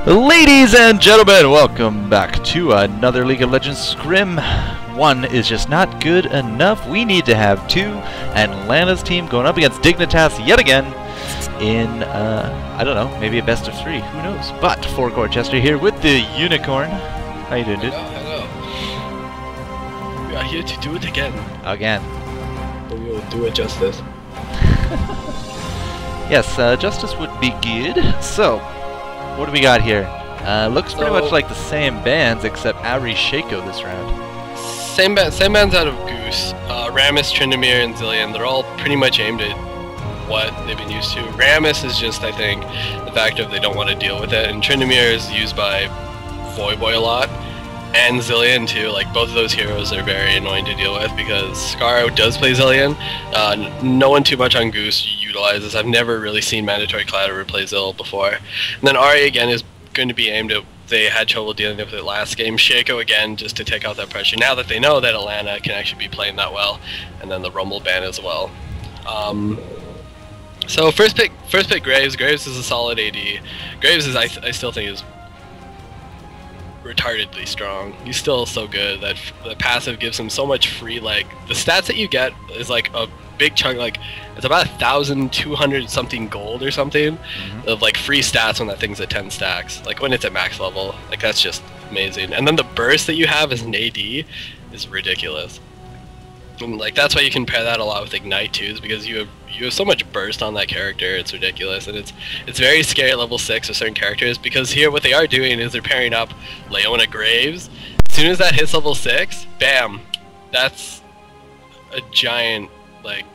Ladies and gentlemen, welcome back to another League of Legends Scrim. One is just not good enough. We need to have two, and Lana's team going up against Dignitas yet again in, I don't know, maybe a best of three, who knows. But FourCourtJester here with the Unicorn. How you doing, dude? Hello. We are here to do it again. Again. But we will do it justice. Yes, justice would be good. So, what do we got here? Looks pretty much like the same bands, except Ari Shaco this round. Same bands out of Goose. Rammus, Tryndamere, and Zilean. They're all pretty much aimed at what they've been used to. Rammus is just, I think, the fact of they don't want to deal with it, and Tryndamere is used by Voyboy a lot, and Zilean too. Like, both of those heroes are very annoying to deal with because Scar does play Zilean. No one too much on Goose utilizes. I've never really seen Mandatory Cloud ever play Zil before. And then Ari again is going to be aimed at, they had trouble dealing with it last game. Shaco again, just to take out that pressure. Now that they know that Alana can actually be playing that well, and then the Rumble ban as well. So first pick Graves. Graves is a solid AD. Graves is I still think is retardedly strong. He's still so good that the passive gives him so much free, like, the stats that you get is like a big chunk, like it's about 1,200 something gold or something of like free stats when that thing's at 10 stacks, like when it's at max level. Like, that's just amazing. And then the burst that you have as an AD is ridiculous. And like, that's why you can pair that a lot with Ignite too, is because you have so much burst on that character. It's ridiculous, and it's very scary at level 6 with certain characters, because here what they are doing is they're pairing up Leona Graves. As soon as that hits level 6, bam, that's a giant like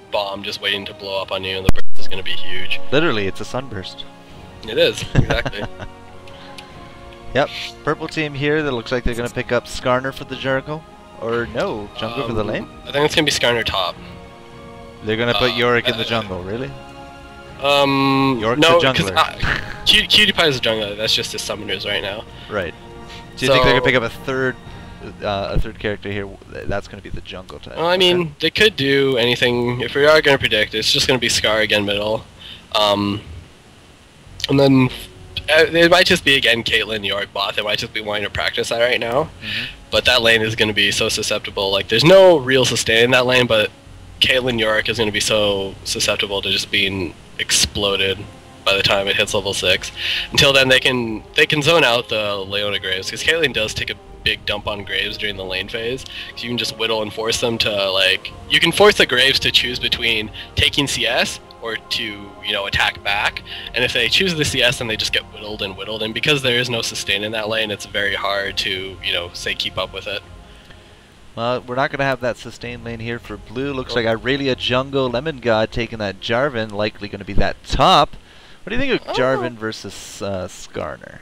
bomb just waiting to blow up on you, and the burst is going to be huge. Literally, it's a sunburst. It is, exactly. Yep, purple team here that looks like they're going to pick up Skarner for the Jericho. Or no, jungle for the lane? I think it's going to be Skarner top. They're going to put Yorick in the jungle, really? Yorick's no, a jungler. Cutie Pie is a jungler. That's just his summoners right now. Right. Do you think they're going to pick up a third character here? That's going to be the jungle type. Well, I mean, they could do anything. If we are going to predict, it's just going to be Scar again middle. And then it might just be, again, Caitlyn, Yorick bot. They might just be wanting to practice that right now. But that lane is going to be so susceptible. Like, there's no real sustain in that lane, but Caitlyn Yorick is going to be so susceptible to just being exploded by the time it hits level 6. Until then, they can zone out the Leona Graves, because Caitlyn does take a big dump on Graves during the lane phase. So you can just whittle and force them to, like, you can force the Graves to choose between taking CS or to, you know, attack back. And if they choose the CS, then they just get whittled, and because there is no sustain in that lane, it's very hard to, you know, say keep up with it. Well, we're not going to have that sustain lane here for blue. Looks like Irelia jungle, Lemon God taking that Jarvan, likely going to be that top. What do you think of Jarvan versus Skarner?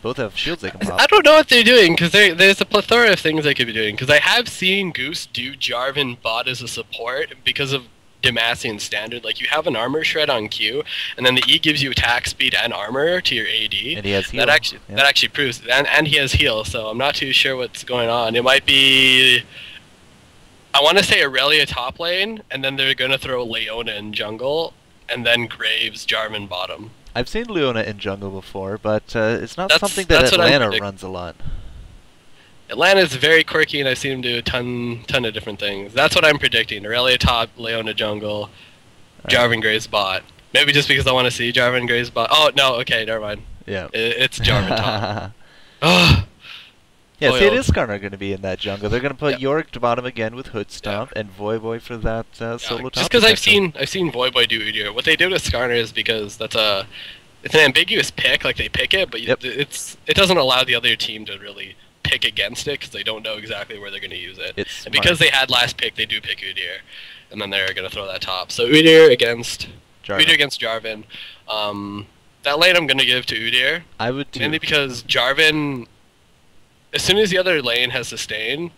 Both have shields they can pop. I don't know what they're doing, because there's a plethora of things they could be doing. Because I have seen Goose do Jarvan bot as a support because of Demacian standard. Like, you have an armor shred on Q, and then the E gives you attack speed and armor to your AD. And he has heal. That actually proves, and he has heal. So I'm not too sure what's going on. It might be, I want to say Irelia top lane, and then they're gonna throw Leona in jungle, and then Graves Jarvan bottom. I've seen Leona in jungle before, but it's not something that Atlanta runs a lot. Atlanta's very quirky, and I've seen him do a ton of different things. That's what I'm predicting. Irelia top, Leona jungle, Jarvan Graves bot. Maybe just because I want to see Jarvan Graves bot. Oh, no, okay, never mind. Yeah. It's Jarvan top. Yeah, see, it is Skarner going to be in that jungle. They're going to put Yorick to bottom again with Hood Stomp and Voyboy for that solo top. Just because I've seen Voyboy do Udyr. What they did with Skarner is because it's an ambiguous pick, like they pick it, but it doesn't allow the other team to really pick against it, because they don't know exactly where they're going to use it. And because they had last pick, they do pick Udyr, and then they're going to throw that top. So Udyr against Jarvan. That lane I'm going to give to Udyr. I would too. Mainly because Jarvan, as soon as the other lane has sustain,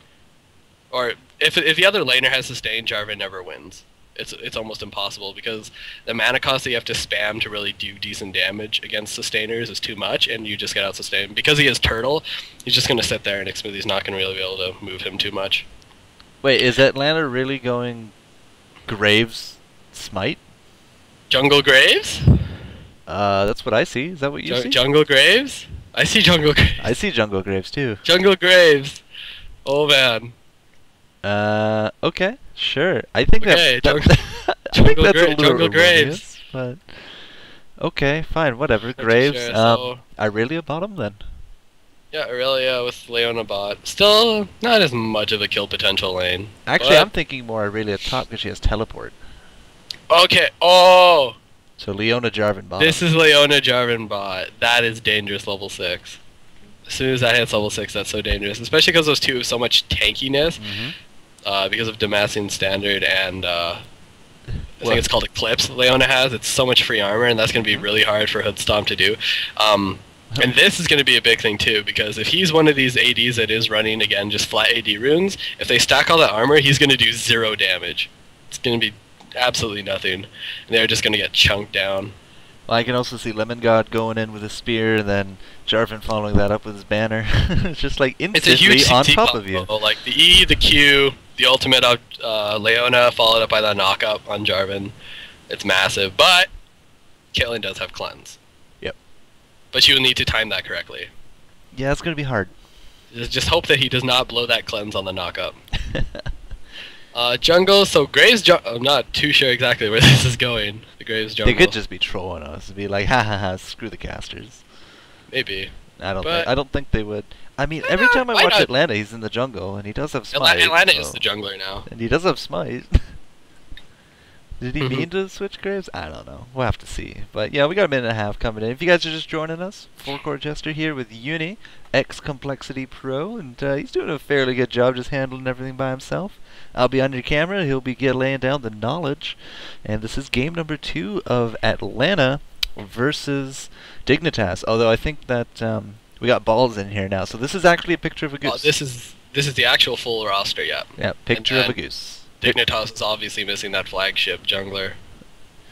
or if the other laner has sustain, Jarvan never wins. It's almost impossible, because the mana cost that you have to spam to really do decent damage against sustainers is too much, and you just get out sustained. Because he is Turtle, he's just going to sit there, and Xsmoothy's not going to really be able to move him too much. Wait, is Atlanta really going Graves Smite? Jungle Graves? That's what I see. Is that what you see? Jungle Graves? I see Jungle Graves. I see Jungle Graves too. Jungle Graves. Oh man. Okay, sure. I think Okay, I think that's a little Jungle erroneous, Graves. but okay, fine, whatever. Not too Graves. sure, so- Irelia bottom then. Yeah, Aurelia with Leona bot. Still not as much of a kill potential lane. Actually, but- I'm thinking more Irelia top because she has teleport. Okay. Oh, So Leona Jarvan bottom. this is Leona Jarvan bot. That is dangerous level 6. As soon as that hits level 6, that's so dangerous. Especially because those two have so much tankiness. Because of Demacian Standard and I think it's called Eclipse Leona has. It's so much free armor, and that's going to be really hard for Hoodstomp to do. And this is going to be a big thing too, because if he's one of these ADs that is running, again, just flat AD runes, if they stack all that armor, he's going to do 0 damage. It's going to be absolutely nothing. And they're just going to get chunked down. Well, I can also see Lemon God going in with a spear, and then Jarvan following that up with his banner. It's just like It's a huge instantly on CT top of you. combo, like the E, the Q, the ultimate of Leona, followed up by the knockup on Jarvan. It's massive, but Caitlyn does have cleanse. Yep. But you will need to time that correctly. Yeah, it's gonna be hard. Just hope that he does not blow that cleanse on the knockup. Jungle, so Graves I'm not too sure exactly where this is going. The Graves jungle. They could just be trolling us and be like, ha ha ha, screw the casters. Maybe. I don't think they would. I mean, every time I why watch not? Atlanta, he's in the jungle, and he does have smite. Atlanta so- is the jungler now. And he does have smite. Did he mean to switch Graves? I don't know. We'll have to see. But yeah, we got a minute and a half coming in. If you guys are just joining us, FourCourtJester here with Yuhnnie, ex-Complexity Pro, and he's doing a fairly good job just handling everything by himself. I'll be on your camera. He'll be laying down the knowledge. And this is game number 2 of Atlanta versus Dignitas. Although I think that we got balls in here now. So this is actually a picture of a goose. Oh, this is the actual full roster, yeah. Yeah, picture of a goose. Dignitas is obviously missing that flagship jungler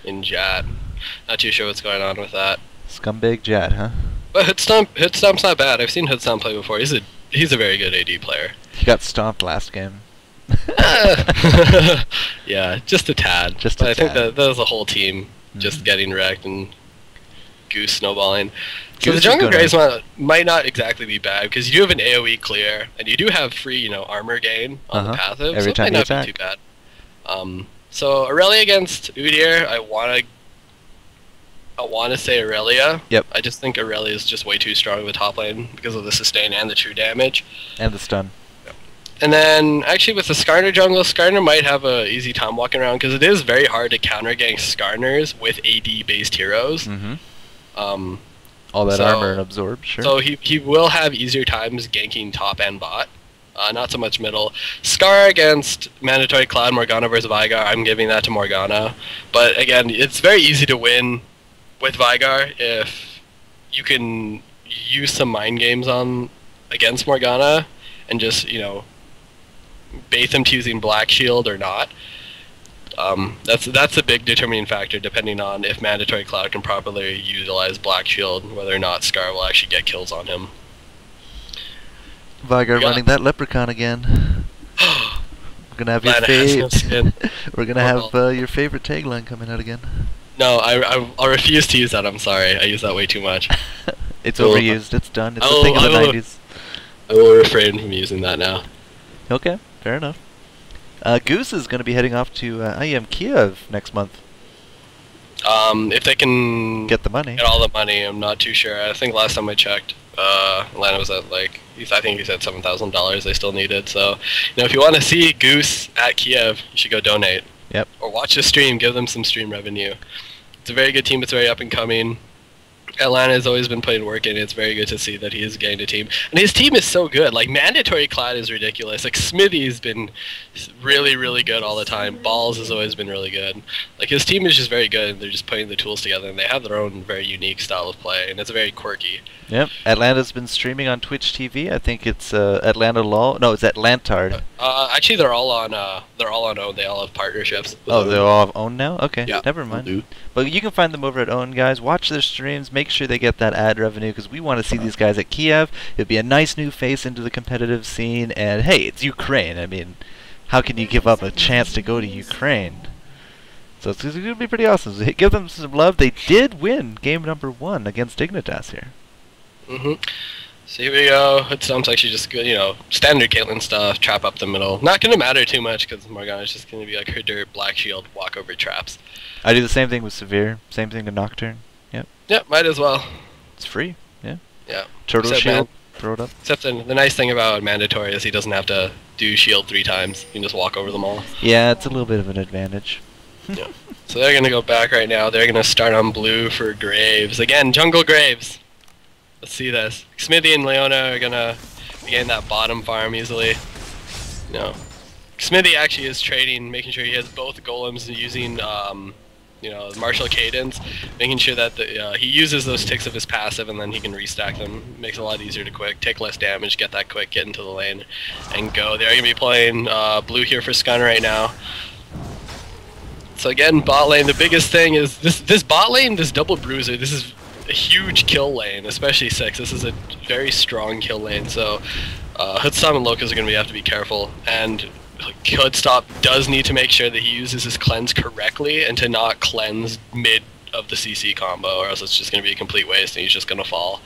in Jat. Not too sure what's going on with that. Scumbag Jad, huh? But Hoodstomp's not bad. I've seen Hoodstomp play before. He's a very good AD player. He got stomped last game. Yeah, just a tad. Just a but I think tad. that was the whole team just getting wrecked and Goose snowballing. So Goose the is jungle gonna- Graves might not exactly be bad because you do have an AoE clear and you do have free, armor gain on the passive. Every so time it you might not be too bad. So Aurelia against Udyr, I wanna say Aurelia. Yep. I just think Aurelia is just way too strong of a top lane because of the sustain and the true damage. And the stun. And then, actually, with the Skarner jungle, Skarner might have a easy time walking around because it is very hard to counter gang Skarners with AD-based heroes. All that So- armor and absorb, sure. So he will have easier times ganking top and bot. Not so much middle. Scar against Mandatory Cloud, Morgana versus Vigar, I'm giving that to Morgana. But again, it's very easy to win with Vigar if you can use some mind games against Morgana and just, bait them to using Black Shield or not. That's a big determining factor depending on if Mandatory Cloud can properly utilize Black Shield, whether or not Scar will actually get kills on him. Vigar Yeah. running that leprechaun again. We're gonna have your Atlanta has no skin. We're gonna have your favorite tagline coming out again. No, I refuse to use that, I'm sorry. I use that way too much. It's Well, overused. It's done. It's I a will- thing of the I will- 90s. I will refrain from using that now. Okay, fair enough. Goose is gonna be heading off to IEM Kiev next month. If they can Get the money. get all the money, I'm not too sure. I think last time I checked, Atlanta was at I think he said $7,000 they still needed. So, if you want to see Goose at Kiev, you should go donate. Yep. Or watch the stream, give them some stream revenue. It's a very good team, it's very up and coming. Atlanta has always been putting work in. It's very good to see that he is getting a team. And his team is so good. Like, Mandatory Cloud is ridiculous. Like, Smithy's been really, really good all the time. Balls has always been really good. Like, his team is just very good, and they're just putting the tools together, and they have their own very unique style of play, and it's very quirky. Yep. Atlanta's been streaming on Twitch TV. I think it's Atlanta LOL. No, it's Atlantard. Actually, they're all on OWN. They all have partnerships. with Oh, OWN. they all have OWN now? Okay, Yeah. never mind. Mhm. But you can find them over at OWN, guys. Watch their streams. Make sure they get that ad revenue because we want to see these guys at Kiev. It'd be a nice new face into the competitive scene. And hey, it's Ukraine. I mean, how can you give up a chance to go to Ukraine? So it's going to be pretty awesome. So give them some love. They did win game number 1 against Dignitas here. So here we go. It's actually just good, you know, standard Caitlyn stuff, trap up the middle. Not going to matter too much because Morgana's just going to be like her dirt, black shield, walk over traps. I do the same thing with Severe. Same thing to Nocturne. Yep. Yep, might as well. It's free. Yeah. Yeah. Turtle shield. Throw it up. Except the nice thing about mandatory is he doesn't have to do shield 3 times. You can just walk over them all. Yeah, it's a little bit of an advantage. Yeah. So they're going to go back right now. They're going to start on blue for Graves. Again, jungle Graves. Let's see this. Smithy and Leona are going to gain that bottom farm easily. You know, Smithy actually is trading, making sure he has both golems and using, you know, martial cadence, making sure that he uses those ticks of his passive and then he can restack them. Makes it a lot easier to quick, take less damage, get that quick, get into the lane, and go. They're going to be playing blue here for Scun right now. So again, bot lane, the biggest thing is this bot lane, this double bruiser, this is a huge kill lane, especially 6. This is a very strong kill lane, so Hoodstomp and Locust are going to have to be careful, and Hoodstop does need to make sure that he uses his cleanse correctly and to not cleanse mid of the CC combo, or else it's just going to be a complete waste and he's just going to fall.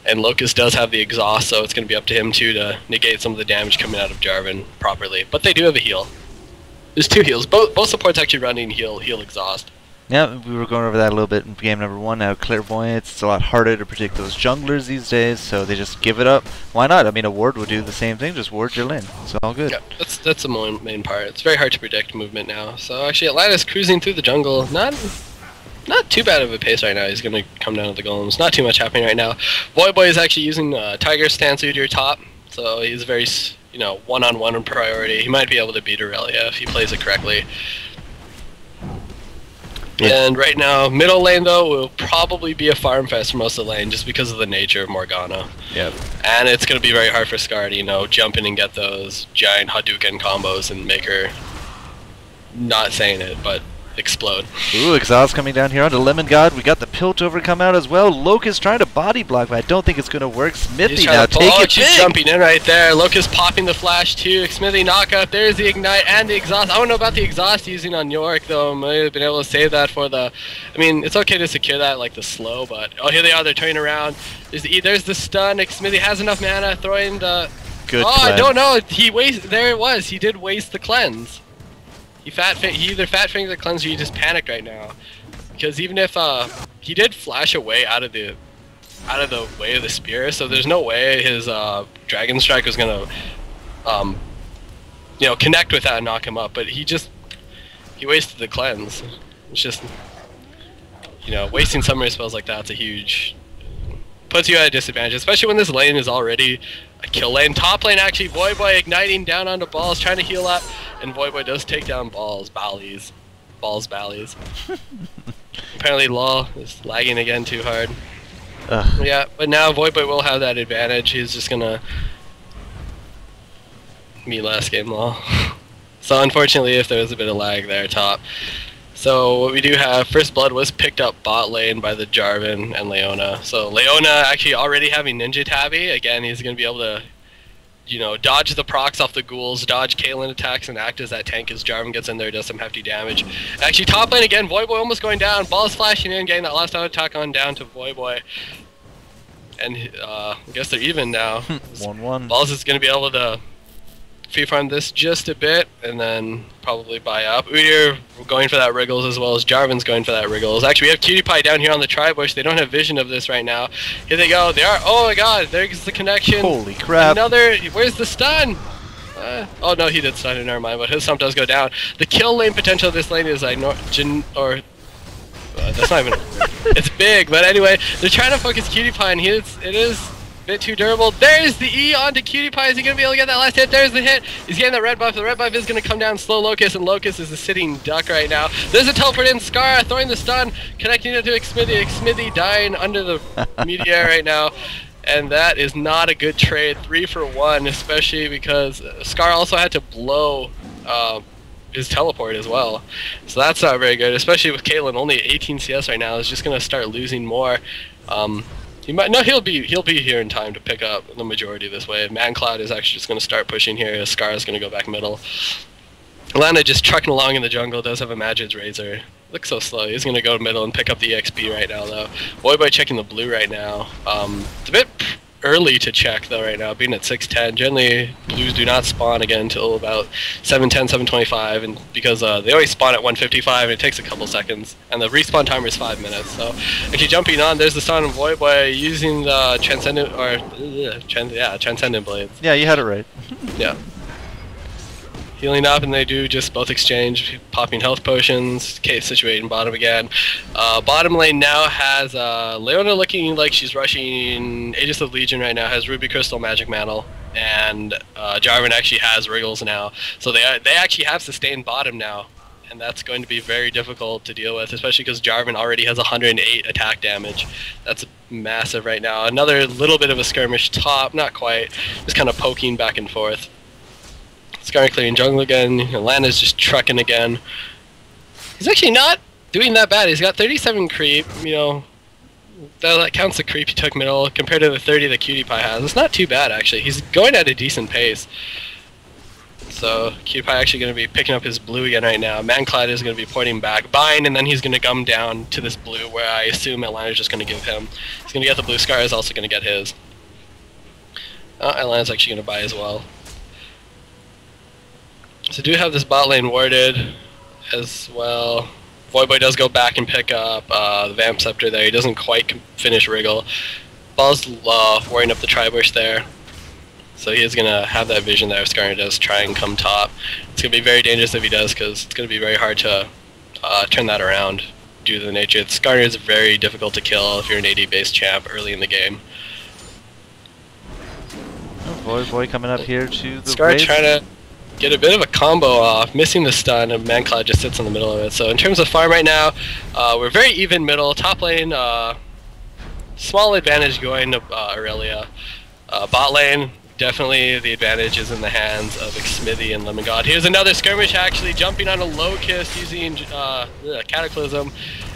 And Locust does have the exhaust, so it's going to be up to him too to negate some of the damage coming out of Jarvan properly, but they do have a heal. There's 2 heals. Both supports actually running heal exhaust. Yeah, we were going over that a little bit in game number 1. Now Clairvoyance, it's a lot harder to predict those junglers these days, so they just give it up. Why not? I mean, a ward would do the same thing. Just ward your lane. It's all good. Yeah, that's the main part. It's very hard to predict movement now. So actually, Atlantis cruising through the jungle. Not too bad of a pace right now. He's going to come down to the golems. Not too much happening right now. Voyboy is actually using Tiger Stance to your top, so he's very, you know, one-on-one priority. He might be able to beat Aurelia if he plays it correctly. Yeah. And right now, middle lane though will probably be a farm fest for most of the lane just because of the nature of Morgana. Yep. And it's going to be very hard for Scar to, you know, jump in and get those giant Hadouken combos and make her, not saying it, but explode. Ooh, exhaust coming down here onto Lemon God. We got the Piltover come out as well. Locust trying to body block, but I don't think it's going to work. Smithy now take it she's big. Jumping in right there. Locust popping the flash too. Smithy knockup. There's the ignite and the exhaust. I don't know about the exhaust using on York though. I might have been able to save that for the. I mean, it's okay to secure that like the slow, but oh, here they are. They're turning around. There's the stun. Smithy has enough mana. Throwing the. Good. Oh, cleanse. I don't know. There it was. He did waste the cleanse. He either fat fingered the cleanse or he just panicked right now, because even if he did flash away out of the way of the spear, so there's no way his Dragon Strike was gonna you know, connect with that and knock him up. But he wasted the cleanse. It's just, you know, wasting summary spells like that's a huge, puts you at a disadvantage, especially when this lane is already a kill lane. Top lane actually, Voyboy igniting down onto balls, trying to heal up, and Voyboy does take down balls, Ballies. Apparently LoL is lagging again too hard. Yeah, but now Voyboy will have that advantage. He's just gonna meet last game LoL. So unfortunately, if there was a bit of lag there top. So what we do have, First Blood was picked up bot lane by the Jarvan and Leona. So Leona actually already having Ninja Tabby. Again, he's going to be able to, you know, dodge the procs off the ghouls, dodge Caitlyn attacks, and act as that tank as Jarvan gets in there, does some hefty damage. Actually, top lane again, Voyboy almost going down. Ball's flashing in, getting that last auto attack on down to Voyboy. And I guess they're even now. 1-1. Balls is going to be able to free farm this just a bit, and then probably buy up. Udyr going for that Wriggles as well as Jarvan's going for that Wriggles. Actually, we have Cutie Pie down here on the Tri-Bush. They don't have vision of this right now. Here they go. They are. Oh my god, there's the connection. Holy crap. Another. Where's the stun? Oh no, he did stun it, never mind, but his stump does go down. The kill lane potential of this lane is that's not even a word. It's big, but anyway, they're trying to focus Cutie Pie, and it is a bit too durable. There's the E onto Cutie Pie. Is he going to be able to get that last hit? There's the hit. He's getting that red buff. The red buff is going to come down slow Locust, and Locust is a sitting duck right now. There's a teleport in. Scar throwing the stun, connecting it to Xmithy. Xmithy dying under the meteor right now. And that is not a good trade. 3 for 1, especially because Scar also had to blow his teleport as well. So that's not very good, especially with Caitlyn only 18 CS right now. Is just going to start losing more. He'll be here in time to pick up the majority this way. ManCloud is actually just going to start pushing here. Scar is going to go back middle. Atlanta just trucking along in the jungle, does have a Magid's Razor. Looks so slow. He's going to go middle and pick up the EXP right now, though. Voidboy checking the blue right now. It's a bit early to check, though, right now, being at 6:10. Generally, blues do not spawn again until about 7:10, 7:25, and because they always spawn at 1:55, and it takes a couple seconds, and the respawn timer is 5 minutes. So, actually jumping on, there's the stun of Voidboy using the Transcendent, or, Transcendent Blades. Yeah, you had it right. Yeah. Healing up, and they do just both exchange, popping health potions. Case situated in bottom again. Bottom lane now has Leona looking like she's rushing Aegis of Legion right now, has Ruby Crystal, Magic Mantle, and Jarvan actually has Wriggles now. So they actually have sustained bottom now, and that's going to be very difficult to deal with, especially because Jarvan already has 108 attack damage. That's massive right now. Another little bit of a skirmish top, not quite, just kind of poking back and forth. Scar clearing jungle again. Atlanta's just trucking again. He's actually not doing that bad. He's got 37 creep. You know, that counts the creep he took middle compared to the 30 that Cutie Pie has. It's not too bad actually. He's going at a decent pace. So Cutie Pie actually going to be picking up his blue again right now. Manclad is going to be pointing back, bind, and then he's going to come down to this blue where I assume Atlanta's just going to give him. He's going to get the blue. Scar is also going to get his. Atlanta's actually going to buy as well. So do have this bot lane warded as well. Voidboy does go back and pick up the Vamp Scepter there. He doesn't quite finish Wriggle. Ball's warring up the Tribush there. So he is going to have that vision there if Skarner does try and come top. It's going to be very dangerous if he does, because it's going to be very hard to turn that around due to the nature. Skarner is very difficult to kill if you're an AD-based champ early in the game. Oh, Voidboy coming up here to the Scar trying to get a bit of a combo off, missing the stun, and Manclad just sits in the middle of it. So in terms of farm right now, we're very even middle. Top lane, small advantage going to Aurelia. Bot lane, definitely the advantage is in the hands of Xmithy and Lemon God. Here's another skirmish actually, jumping on a Locust using Cataclysm.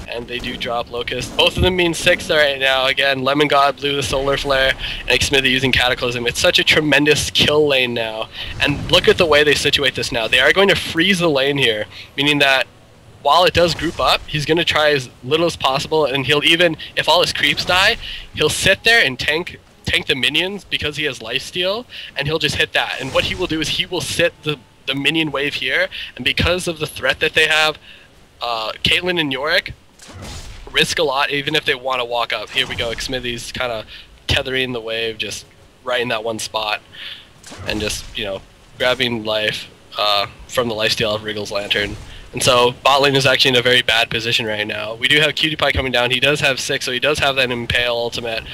And they do drop Locust. Both of them mean 6 right now. Again, Lemon God blew the Solar Flare, and Xmithy using Cataclysm. It's such a tremendous kill lane now. And look at the way they situate this now. They are going to freeze the lane here, meaning that while it does group up, he's going to try as little as possible, and he'll even, if all his creeps die, he'll sit there and tank the minions because he has lifesteal, and he'll just hit that. And what he will do is he will sit the minion wave here, and because of the threat that they have, Caitlyn and Yorick risk a lot even if they want to walk up. Here we go, Xmithy's kind of tethering the wave just right in that one spot and just, you know, grabbing life from the lifesteal of Wriggle's Lantern. And so bot lane is actually in a very bad position right now. We do have Cutie Pie coming down. He does have 6, so he does have that Impale ultimate.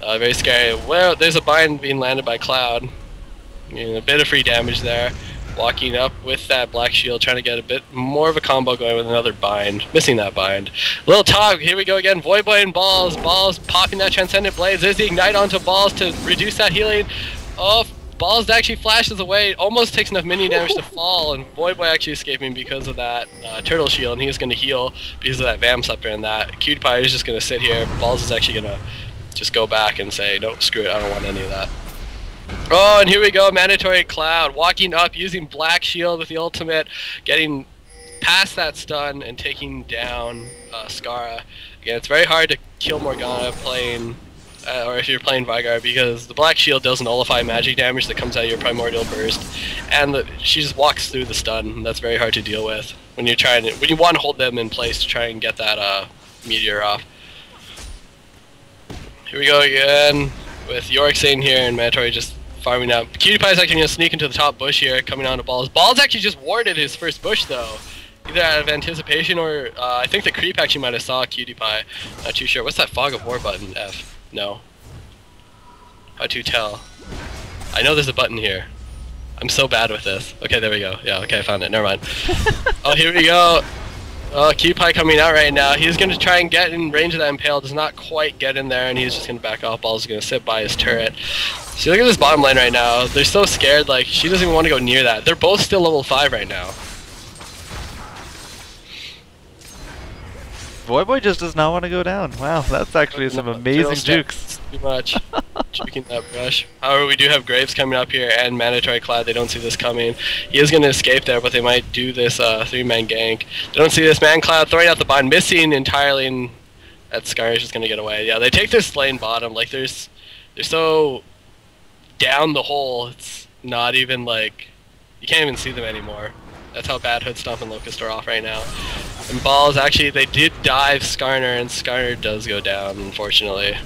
Very scary. Well, there's a bind being landed by Cloud. You know, a bit of free damage there. Walking up with that Black Shield, trying to get a bit more of a combo going with another bind. Missing that bind. Little Tog, here we go again. Voidboy and Balls. Balls popping that Transcendent Blades. There's the Ignite onto Balls to reduce that healing. Oh, Balls actually flashes away. Almost takes enough minion damage to fall, and Voidboy actually escaping because of that Turtle Shield, and he's going to heal because of that Vamp Scepter and that. Cutie Pie is just going to sit here. Balls is actually going to just go back and say, nope, screw it, I don't want any of that. Oh, and here we go, Mandatory Cloud, walking up, using Black Shield with the ultimate, getting past that stun and taking down Skara. Again, it's very hard to kill Morgana playing, or if you're playing Vygar, because the Black Shield does nullify magic damage that comes out of your Primordial Burst, and she just walks through the stun, and that's very hard to deal with when you're trying to, when you want to hold them in place to try and get that meteor off. Here we go again with Yorick staying here and Mandatory just farming up. Cutie Pie is actually going to sneak into the top bush here, coming on to Balls. Balls actually just warded his first bush though, either out of anticipation or I think the creep actually might have saw Cutie Pie. Not too sure. What's that Fog of War button? F. No. How to tell? I know there's a button here. I'm so bad with this. Okay, there we go. Yeah, okay, I found it. Never mind. Oh, here we go. Oh, Cutie Pie coming out right now. He's going to try and get in range of that Impale. Does not quite get in there, and he's just going to back off. Balls is going to sit by his turret. So look at this bottom lane right now. They're so scared, like, she doesn't even want to go near that. They're both still level 5 right now. Voidboy just does not want to go down. Wow, that's actually some amazing jukes. Too much. Juking that brush. However, we do have Graves coming up here and Mandatory Cloud. They don't see this coming. He is going to escape there, but they might do this 3-man gank. They don't see this Man Cloud throwing out the bind, missing entirely, and that Scar is just going to get away. Yeah, they take this lane bottom. Like, they're so down the hole, it's not even like, you can't even see them anymore. That's how bad Hood Stomp and Locust are off right now. And Balls, actually, they did dive Skarner, and Skarner does go down, unfortunately.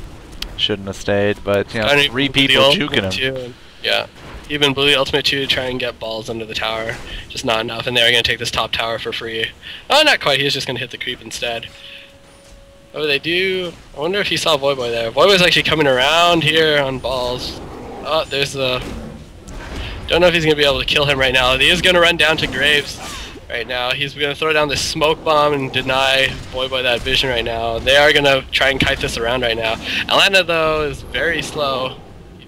Shouldn't have stayed, but, you know, 3 people juking him. Yeah. Even Blue Ultimate 2 to try and get Balls under the tower. Just not enough, and they're going to take this top tower for free. Oh, not quite, he's just going to hit the creep instead. Oh, they do. I wonder if he saw Voyboy there. Voyboy's actually coming around here on Balls. Oh, there's the... Don't know if he's going to be able to kill him right now. He is going to run down to Graves right now. He's going to throw down the smoke bomb and deny Voyboy that vision right now. They are going to try and kite this around right now. Atlanta, though, is very slow. He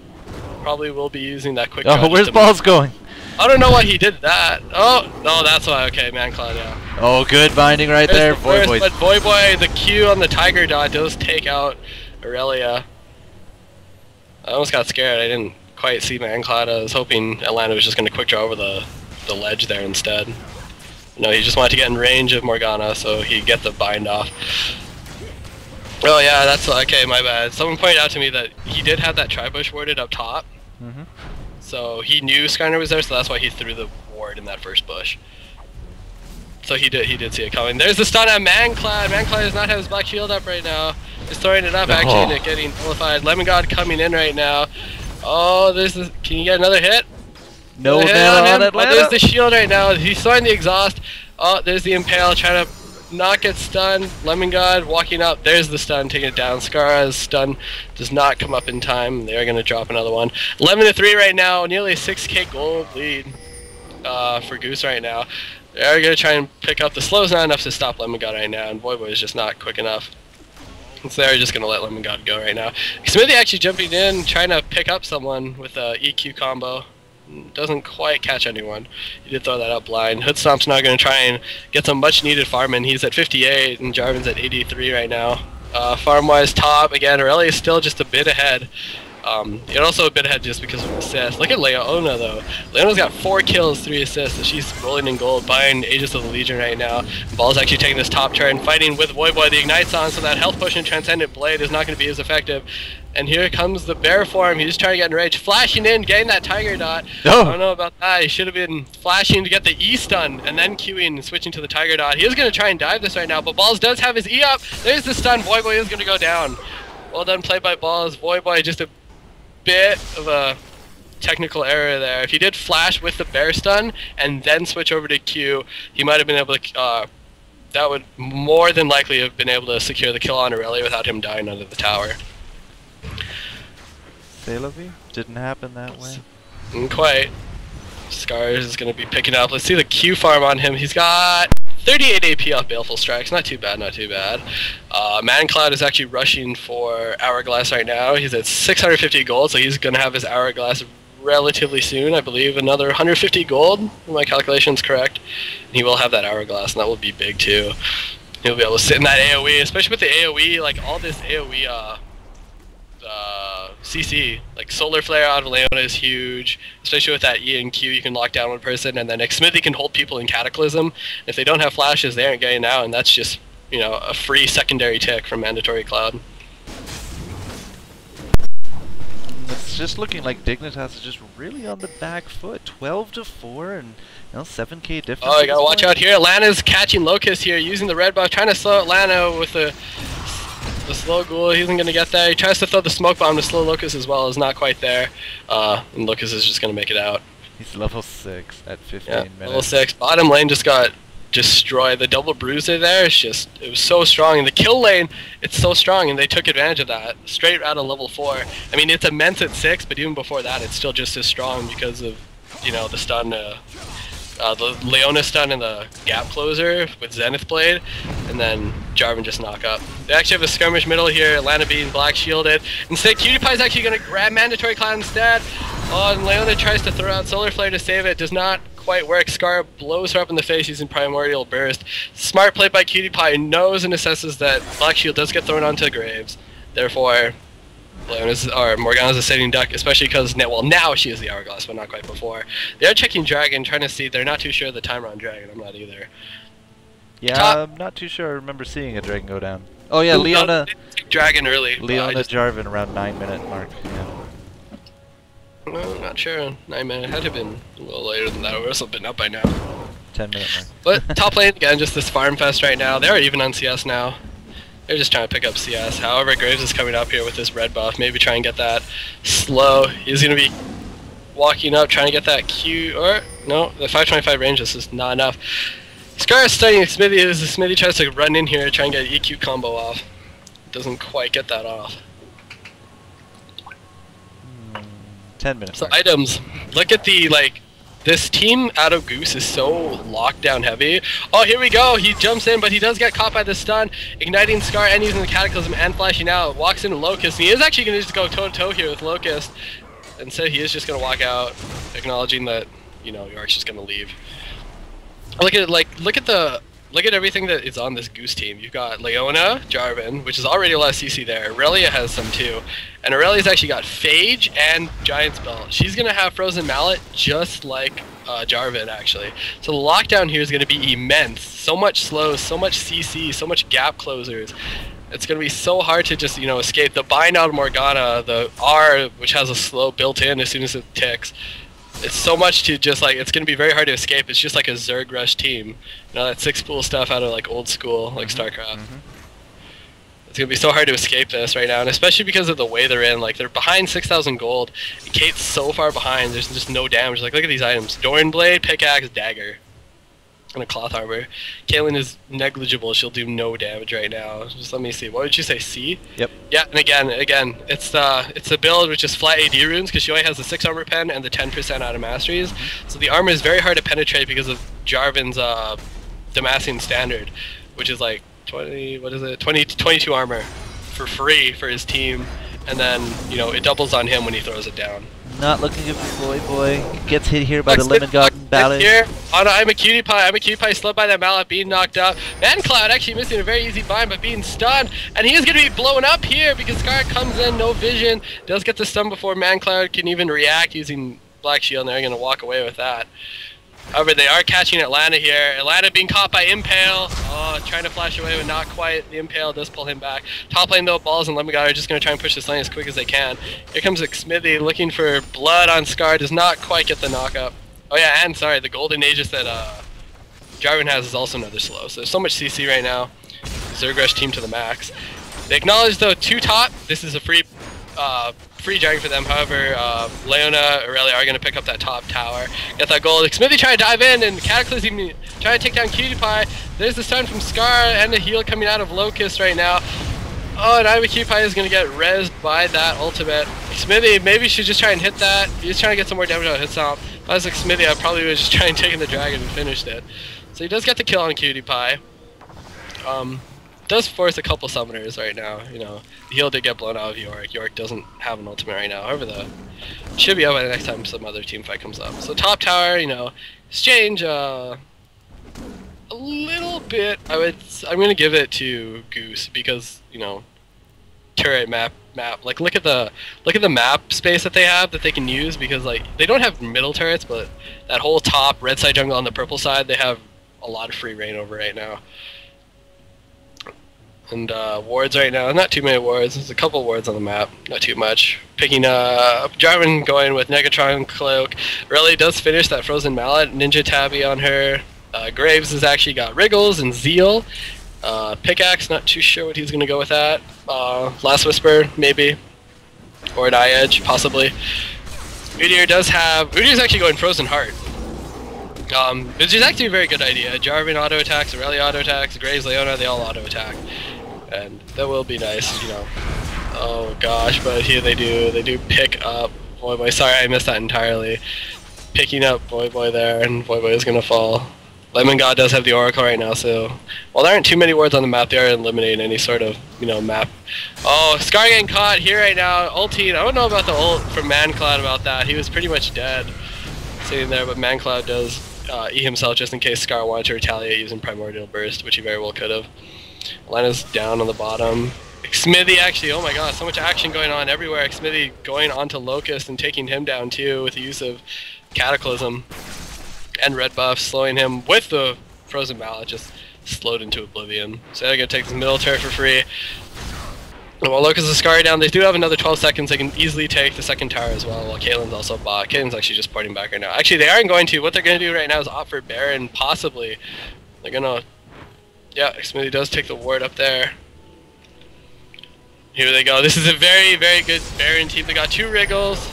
probably will be using that quick... Oh, where's Balls going? I don't know why he did that. Oh, no, that's why. Okay, Man Cloud, yeah. Oh, good binding right there. Voyboy. But Voyboy, the Q on the Tiger Dot does take out Aurelia. I almost got scared. I didn't quite see Man Cloud. I was hoping Atlanta was just going to quick draw over the ledge there instead. No, he just wanted to get in range of Morgana so he'd get the bind off. Oh yeah, that's okay, my bad. Someone pointed out to me that he did have that tri-bush warded up top. Mm-hmm. So he knew Skyner was there, so that's why he threw the ward in that first bush. So he did see it coming. There's the stun on Man Cloud. Man Cloud does not have his black shield up right now. He's throwing it up actually and it getting nullified. Lemon God coming in right now. Oh, can you get another hit? No nail on Atlanta. Oh, there's the shield right now. He's throwing the exhaust. Oh, there's the impale trying to not get stunned. Lemon God walking up. There's the stun, taking it down. Scarra's stun does not come up in time. They are going to drop another one. 11-3 right now. Nearly a 6k gold lead for Goose right now. They are going to try and pick up. The slow's not enough to stop Lemon God right now, and Voyboy is just not quick enough. So they're just going to let Lemon God go right now. Smithy actually jumping in, trying to pick up someone with a EQ combo. Doesn't quite catch anyone. He did throw that up blind. Hood Stomp's now going to try and get some much needed farm in. He's at 58 and Jarvan's at 83 right now. Farm-wise top, again, Aurelia is still just a bit ahead. You're also a bit ahead just because of assists. Look at Leona though. Leona's got 4 kills, 3 assists, so she's rolling in gold, buying Aegis of the Legion right now. Ball's actually taking this top turn, fighting with Voyboy. The Ignite's on, so that health push and Transcendent Blade is not going to be as effective. And here comes the bear form. He's trying to get enraged, flashing in, getting that Tiger Dot. Oh. I don't know about that. He should have been flashing to get the E stun and then queuing and switching to the Tiger Dot. He is going to try and dive this right now, but Balls does have his E up. There's the stun. Voyboy is going to go down. Well done play by Balls. Voyboy just a bit of a technical error there. If he did flash with the bear stun and then switch over to Q, he might have been able to, that would more than likely have been able to secure the kill on Aurelia without him dying under the tower. Sailovy? Didn't happen that way. Quite. Scars is going to be picking up. Let's see the Q farm on him. He's got 38 AP off Baleful Strikes. Not too bad, not too bad. Man Cloud is actually rushing for Hourglass right now. He's at 650 gold, so he's going to have his Hourglass relatively soon. I believe another 150 gold, if my calculation's correct. And he will have that Hourglass, and that will be big too. He'll be able to sit in that AoE, especially with the AoE, like all this AoE CC, like Solar Flare out of Leona is huge, especially with that E and Q. You can lock down one person, and then Smithy can hold people in Cataclysm. If they don't have flashes, they aren't getting out, and that's just, you know, a free secondary tick from Mandatory Cloud. It's just looking like Dignitas is just really on the back foot. 12-4 and, you know, 7k difference. Oh, you gotta watch out here. Atlanta's catching Locust here, using the red buff, trying to slow Atlanta with the slow ghoul. He isn't going to get that. He tries to throw the smoke bomb to slow Locust as well. Is not quite there. And Locust is just going to make it out. He's level 6 at 15 minutes. Level 6. Bottom lane just got destroyed. The double bruiser there, it was so strong. In the kill lane, it's so strong, and they took advantage of that. Straight out of level 4. I mean, it's immense at 6, but even before that, it's still just as strong because of, you know, the stun, the Leona stun and the gap closer with Zenith Blade, and then Jarvan just knock up. They actually have a skirmish middle here, Atlanta being black shielded. Instead, Cutie actually going to grab Mandatory Cloud instead. Oh, and Leona tries to throw out Solar Flare to save it. Does not quite work. Scar blows her up in the face using Primordial Burst. Smart play by Cutie knows and assesses that Black Shield does get thrown onto Graves. Therefore, Morgana's a sitting duck, especially because now she is the Hourglass, but not quite before. They are checking Dragon, trying to see. They're not too sure of the timer on Dragon. I'm not either. Yeah, I'm not too sure. I remember seeing a Dragon go down. Oh yeah, Leona. Dragon early. Leona Jarvan around 9-minute mark. Yeah. No, not sure. 9 minutes. Had to have been a little later than that. It would have been up by now. 10-minute mark. But top lane again, just this farm fest right now. They are even on CS now. They're just trying to pick up CS. However, Graves is coming up here with his red buff. Maybe try and get that slow. He's going to be walking up, trying to get that Q. Or, no, the 525 range is just not enough. Scar is starting Smithy as Smithy tries to run in here, try and get an EQ combo off. Doesn't quite get that off. 10 minutes. So items. Look at the, this team out of Goose is so lockdown heavy. Oh, here we go. He jumps in, but he does get caught by the stun. Igniting Scar and using the Cataclysm and flashing out. Walks into Locust, and he is actually going to just go toe-to-toe here with Locust. Instead, he is just going to walk out, acknowledging that, York's just going to leave. Look at everything that is on this Goose team. You've got Leona, Jarvan, which is already a lot of CC there. Aurelia has some too. And Aurelia's actually got Phage and Giant's Belt. She's going to have Frozen Mallet just like Jarvan, actually. So the lockdown here is going to be immense. So much slows, so much CC, so much gap closers. It's going to be so hard to just, escape. The bind out of Morgana, the R, which has a slow built in as soon as it ticks. It's so much to just it's going to be very hard to escape. It's just like a Zerg Rush team. That 6-pool stuff out of old school, StarCraft. It's going to be so hard to escape this right now, and especially because of the way they're in. They're behind 6,000 gold. And Kate's so far behind, there's just no damage. Look at these items. Doran Blade, Pickaxe, Dagger, and a Cloth Armor. Caitlyn is negligible. She'll do no damage right now. Just let me see. What did you say, C? Yep. Yeah, and again, it's a build which is flat AD runes, because she only has the 6 armor pen and the 10% out of masteries. So the armor is very hard to penetrate because of Jarvan's Demacian standard, which is 22 armor for free for his team, and then it doubles on him when he throws it down. Not looking good for Boy. Gets hit here by the Lemon God Ballad. Here, I'm a cutie pie. Slowed by that Mallet, being knocked up. ManCloud actually missing a very easy bind, but being stunned. And he is going to be blown up here because Scar comes in, no vision. Does get the stun before ManCloud can even react using Black Shield, and they're going to walk away with that. However, they are catching Atlanta here. Atlanta being caught by Impale. Oh, trying to flash away, but not quite. The Impale does pull him back. Top lane, though, Balls and Lemon God are just going to try and push this lane as quick as they can. Here comes Smithy looking for blood on Scar. Does not quite get the knock-up. Oh, yeah, and sorry, the Golden Aegis that Jarvan has is also another slow. So there's so much CC right now. Zerg Rush team to the max. They acknowledge, though, 2 top. This is a free dragon for them. However, Leona, Aurelia are going to pick up that top tower. Get that gold. Smithy trying to dive in, and Cataclysm trying to take down Cutie Pie. There's the stun from Scar and the heal coming out of Locust right now. Oh, and Cutie Pie is going to get rezzed by that ultimate. Smithy maybe should just try and hit that. He's trying to get some more damage on a hit stomp. If I was Smithy, I probably would just try and take in the dragon and finished it. So he does get the kill on Cutie Pie. Does force a couple summoners right now. The heal did get blown out of York. York doesn't have an ultimate right now. However, should be out by the next time some other team fight comes up. So top tower, exchange a little bit. I'm gonna give it to Goose because turret map. Look at the map space that they have that they can use, because they don't have middle turrets, but that whole top red side jungle on the purple side they have a lot of free reign over right now. And wards right now, not too many wards. There's a couple wards on the map, not too much. Picking up Jarvan going with Negatron Cloak. Really does finish that Frozen Mallet. Ninja Tabby on her. Graves has actually got Wriggles and Zeal. Pickaxe, not too sure what he's going to go with that. Last Whisper, maybe. Or an Eye Edge, possibly. Udyr Udyr's actually going Frozen Heart. Which is actually a very good idea. Jarvan auto attacks, Aurelia auto attacks, Graves, Leona, they all auto attack. And that will be nice, Oh gosh, but here they do pick up Boy. Sorry, I missed that entirely. Picking up Boy there, and Boy is gonna fall. Lemon God does have the Oracle right now, so while there aren't too many wards on the map, they are eliminating any sort of, map. Oh, Scar getting caught here right now. Ulting. I don't know about the ult from ManCloud about that. He was pretty much dead sitting there, but ManCloud does E himself just in case Scar wanted to retaliate using Primordial Burst, which he very well could have. Atlanta's down on the bottom. Smithy actually, oh my god, so much action going on everywhere. Smithy going onto Locust and taking him down too with the use of Cataclysm and red buff, slowing him with the Frozen Mallet, just slowed into oblivion. So they're going to take this middle turret for free. And while Locust is Scar down, they do have another 12 seconds. They can easily take the second tower as well, while Caitlyn's also bot. Caitlyn's actually just porting back right now. Actually, they aren't going to. What they're going to do right now is opt for Baron, possibly. They're going to... Yeah, Smithy does take the ward up there. Here they go. This is a very, very good Baron team. They got 3 Wriggles,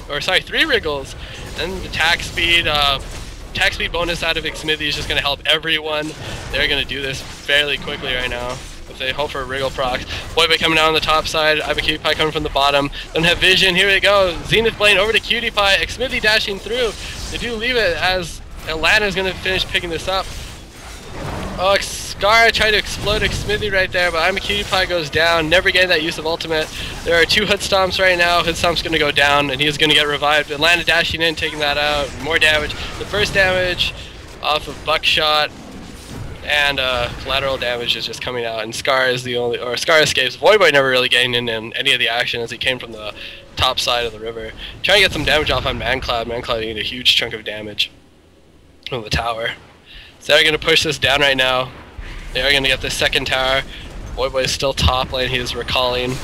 and attack speed bonus out of Smithy is just going to help everyone. They're going to do this fairly quickly right now. If they hope for a Wriggle proc. Boyboy coming out on the top side, APictureOfAGoose coming from the bottom. Don't have vision, here we go. Zenith Blade over to QtPie, Smithy dashing through. They do leave it as Atlanta's going to finish picking this up. Oh, Scar tried to explode Smithy right there, but APictureOfAGoose goes down, never getting that use of ultimate. There are 2 Hood Stomps right now. Hood Stomp's going to go down, and he's going to get revived. Atlanta dashing in, taking that out. More damage. The first damage off of Buckshot, and collateral damage is just coming out, and Scar is the only, or Scar escapes. Voidboy never really getting in any of the action as he came from the top side of the river. Trying to get some damage off on Mancloud. Mancloud getting a huge chunk of damage from the tower. So they're going to push this down right now. They are going to get the second tower. Voidboy is still top lane. He is recalling.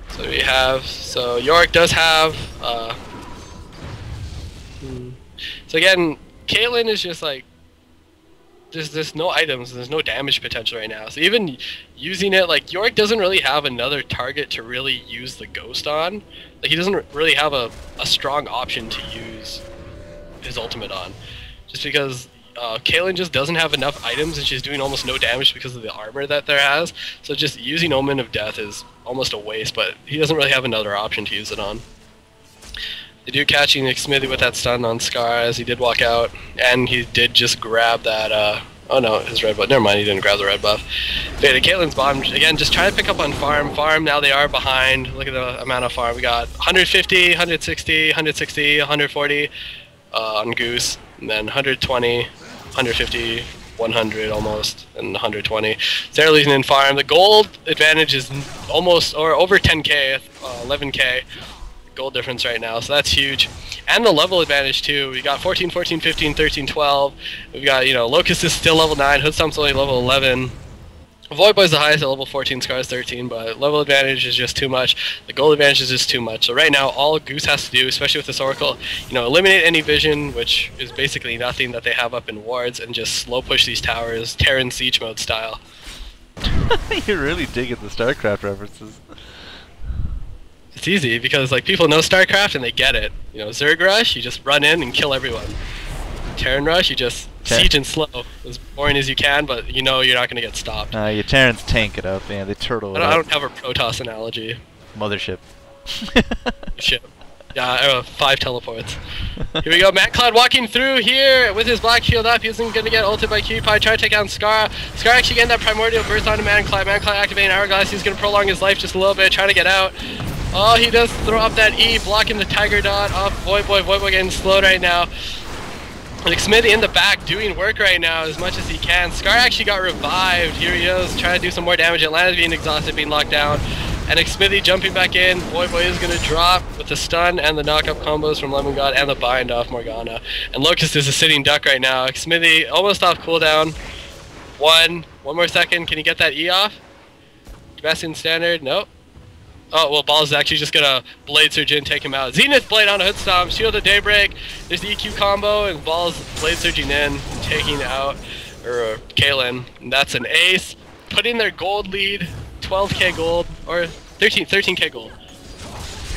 So we have, so Yorick does have, so again, Caitlyn is just like, there's no items, there's no damage potential right now. So even using it, like, Yorick doesn't really have another target to really use the Ghost on. Like, he doesn't really have a strong option to use his ultimate on. Just because Caitlyn just doesn't have enough items, and she's doing almost no damage because of the armor that there has. So just using Omen of Death is almost a waste, but he doesn't really have another option to use it on. They do catching Smithy with that stun on Scar as he did walk out, and he did just grab that, oh no, his red buff. Never mind, he didn't grab the red buff. But Caitlyn's bottom, again, just trying to pick up on farm. Farm, now they are behind. Look at the amount of farm. We got 150, 160, 160, 140 on Goose, and then 120, 150, 100 almost, and 120. So they're losing in farm. The gold advantage is almost, or over 10k, 11k. Gold difference right now, so that's huge. And the level advantage too. We got 14, 14, 15, 13, 12. We've got, you know, Locust is still level 9, Hoodstomp's only level 11. Voidboy's the highest at level 14, Scar's 13, but level advantage is just too much. The gold advantage is just too much. So right now, all Goose has to do, especially with this Oracle, you know, eliminate any vision, which is basically nothing that they have up in wards, and just slow push these towers, Terran Siege mode style. You're really digging the StarCraft references. It's easy because, like, people know StarCraft and they get it. You know, Zerg Rush, you just run in and kill everyone. Terran Rush, you just siege and slow, as boring as you can, but you know you're not going to get stopped. Your Terrans tank it up, man. They turtle it up. I don't have a Protoss analogy. Mothership. Ship. Yeah, 5 teleports. Here we go, Mancloud walking through here with his black shield up. He isn't going to get ulted by QtPie, trying to take out Scar. Scar actually getting that primordial burst onto Mancloud. Mancloud activating Hourglass. He's going to prolong his life just a little bit, trying to get out. Oh, he does throw up that E, blocking the Tiger Dot off Voidboy. Voidboy getting slowed right now. Like, Smithy in the back doing work right now as much as he can. Scar actually got revived. Here he is, trying to do some more damage. Atlanta's being exhausted, being locked down. And Smithy jumping back in. Voidboy is going to drop with the stun and the knock-up combos from Lemon God and the bind off Morgana. And Locust is a sitting duck right now. Smithy almost off cooldown. One more second. Can he get that E off? Best in standard? Nope. Oh, well, Balls is actually just gonna Blade Surge in, take him out. Zenith Blade on a Hood Stomp, Shield of Daybreak. There's the EQ combo, and Balls Blade Surging in, taking out Caitlyn. And that's an ace. Putting their gold lead, 12k gold, or 13k gold.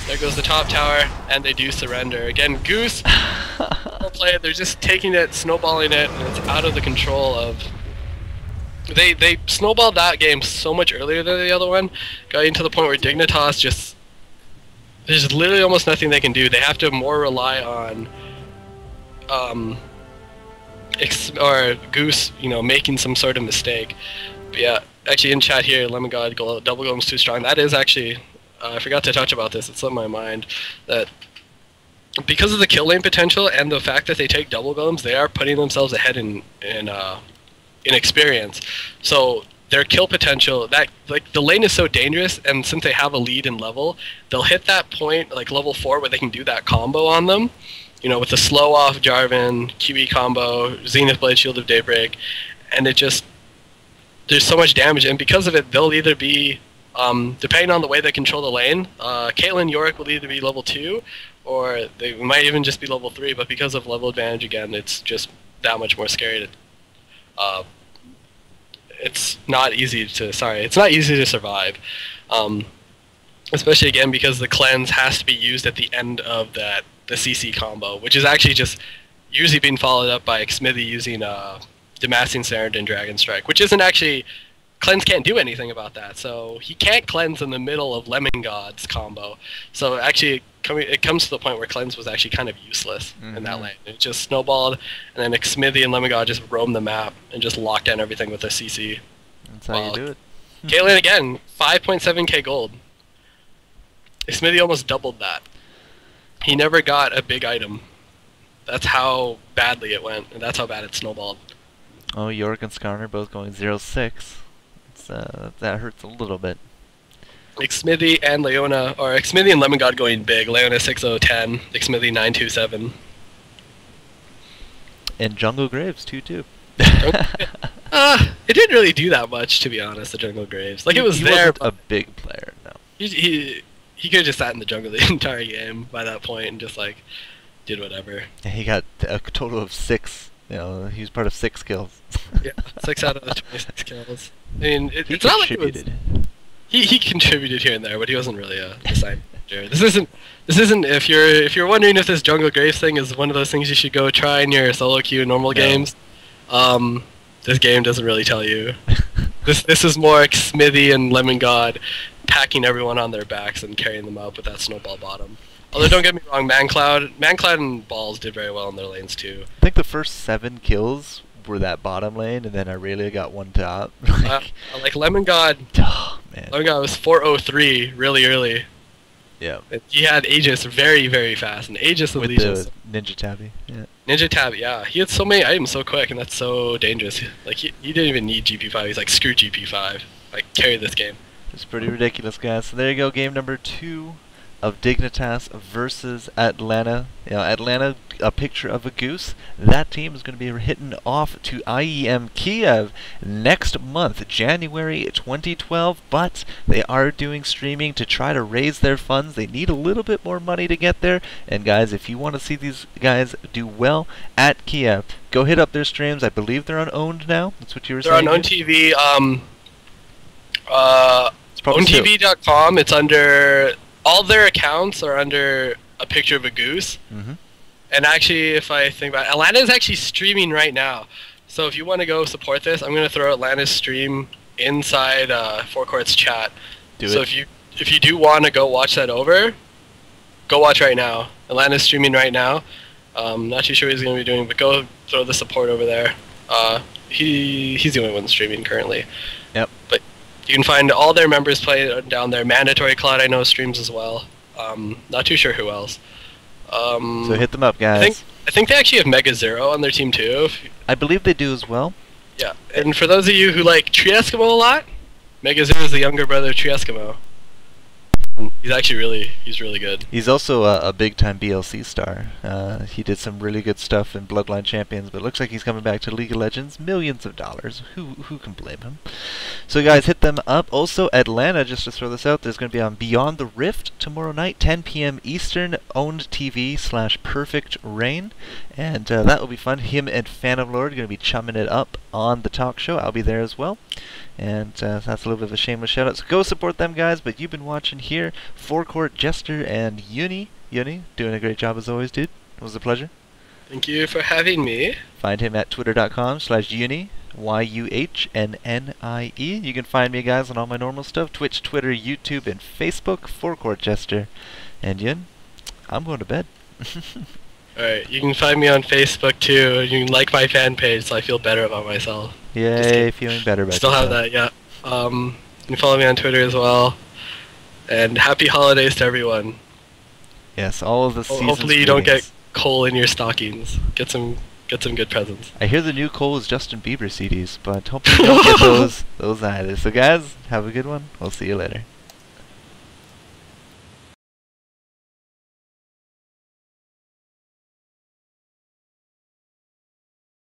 There goes the top tower, and they do surrender. Again, Goose, well played. They're just taking it, snowballing it, and it's out of the control of... They snowballed that game so much earlier than the other one, got into the point where Dignitas just... There's literally almost nothing they can do. They have to more rely on... or Goose, you know, making some sort of mistake. But yeah, actually in chat here, Lemon God, double golem's too strong. That is actually... I forgot to touch about this, it slipped my mind, that because of the kill lane potential and the fact that they take double golems, they are putting themselves ahead in experience. So their kill potential, that like the lane is so dangerous, and since they have a lead in level, they'll hit that point like level 4 where they can do that combo on them, you know, with the slow off Jarvan, QE combo, Zenith Blade, Shield of Daybreak, and it just, there's so much damage, and because of it, they'll either be, depending on the way they control the lane, Caitlyn Yorick will either be level 2, or they might even just be level 3, but because of level advantage again, it's just that much more scary to, it's not easy to survive, especially again because the cleanse has to be used at the end of the CC combo, which is actually just usually being followed up by Xmithy using Damascene Sarandon and Dragon Strike, which isn't actually, cleanse can't do anything about that, so he can't cleanse in the middle of Lemon God's combo. So actually it comes to the point where cleanse was actually kind of useless in that lane. It just snowballed, and then Xmithy and Lemon God just roamed the map and just locked down everything with their CC. That's how you do it. Caitlyn again, 5.7k gold. Xmithy almost doubled that. He never got a big item. That's how badly it went, and that's how bad it snowballed. Oh, Yorick and Skarner both going 0-6. That hurts a little bit. Xmithy and Leona, or Xmithy and Lemon God going big. Leona 6-0-10, Xmithy 9-2-7. And Jungle Graves too. It didn't really do that much, to be honest, the Jungle Graves. Like, it was he there, wasn't a big player, no. He could have just sat in the jungle the entire game by that point and just, like, did whatever. Yeah, he got a total of 6. You know, he was part of 6 kills. Yeah, 6 out of the 26 kills. I mean, it's not like it was... He contributed here and there, but he wasn't really a design manager. This isn't if you're wondering if this Jungle Graves thing is one of those things you should go try in your solo queue in normal games. This game doesn't really tell you. This is more Xmithy and Lemon God packing everyone on their backs and carrying them up with that snowball bottom. Although don't get me wrong, Mancloud and Balls did very well in their lanes too. I think the first 7 kills were that bottom lane, and then Aurelia got one top. Like Lemon God, oh, man. Lemon God was 403 really early. Yeah. He had Aegis very, very fast, and Aegis with Legions. the Ninja Tabby. Yeah. Ninja Tabby, yeah. He had so many items so quick, and that's so dangerous. Like, he didn't even need GP5. He's like, screw GP5. Like, carry this game. It's pretty ridiculous, guys. So there you go, game number 2 of Dignitas versus Atlanta. You know, Atlanta, a picture of a goose. That team is going to be hitting off to IEM Kiev next month, January 2012, but they are doing streaming to try to raise their funds. They need a little bit more money to get there, and guys, if you want to see these guys do well at Kiev, go hit up their streams. I believe they're on Owned now. That's what you were saying. They're on Owned TV. OwnedTV.com. It's under... All their accounts are under A Picture of a Goose. And actually, if I think about it, Atlanta is actually streaming right now. So if you want to go support this, I'm going to throw Atlanta's stream inside FourCourt's chat. So if you do want to go watch that over, go watch right now. Atlanta's streaming right now. Not too sure what he's going to be doing, but go throw the support over there. He's the only one streaming currently. Yep. But you can find all their members play down there. Mandatory Cloud, I know, streams as well. Not too sure who else. So hit them up, guys. I think they actually have Mega Zero on their team too. I believe they do as well. Yeah, and for those of you who like Tree Eskimo a lot, Mega Zero is the younger brother of Tree Eskimo. He's really good. He's also a big-time BLC star. He did some really good stuff in Bloodline Champions, but it looks like he's coming back to League of Legends. Millions of dollars. Who can blame him? So guys, hit them up. Also, Atlanta, just to throw this out, there's going to be on Beyond the Rift tomorrow night, 10 p.m. Eastern, Owned TV/Perfect Rain. And that will be fun. Him and Phantom Lord are going to be chumming it up on the talk show. I'll be there as well. And that's a little bit of a shameless shout out. So go support them, guys. But you've been watching here FourCourtJester and Yuhnnie. Yuhnnie, doing a great job as always, dude. It was a pleasure. Thank you for having me. Find him at twitter.com/Yuhnnie, YUHNNIE. You can find me, guys, on all my normal stuff: Twitch, Twitter, YouTube, and Facebook. FourCourtJester. And Yun, I'm going to bed. Alright, you can find me on Facebook too. You can like my fan page so I feel better about myself. Yay, feeling better about Still yourself. have that, yeah. You can follow me on Twitter as well. And happy holidays to everyone. Yes, all of the seasons. Hopefully you don't get coal in your stockings. Get some Get some good presents. I hear the new Cole is Justin Bieber CDs, but hopefully you don't get those either. So guys, have a good one. We'll see you later.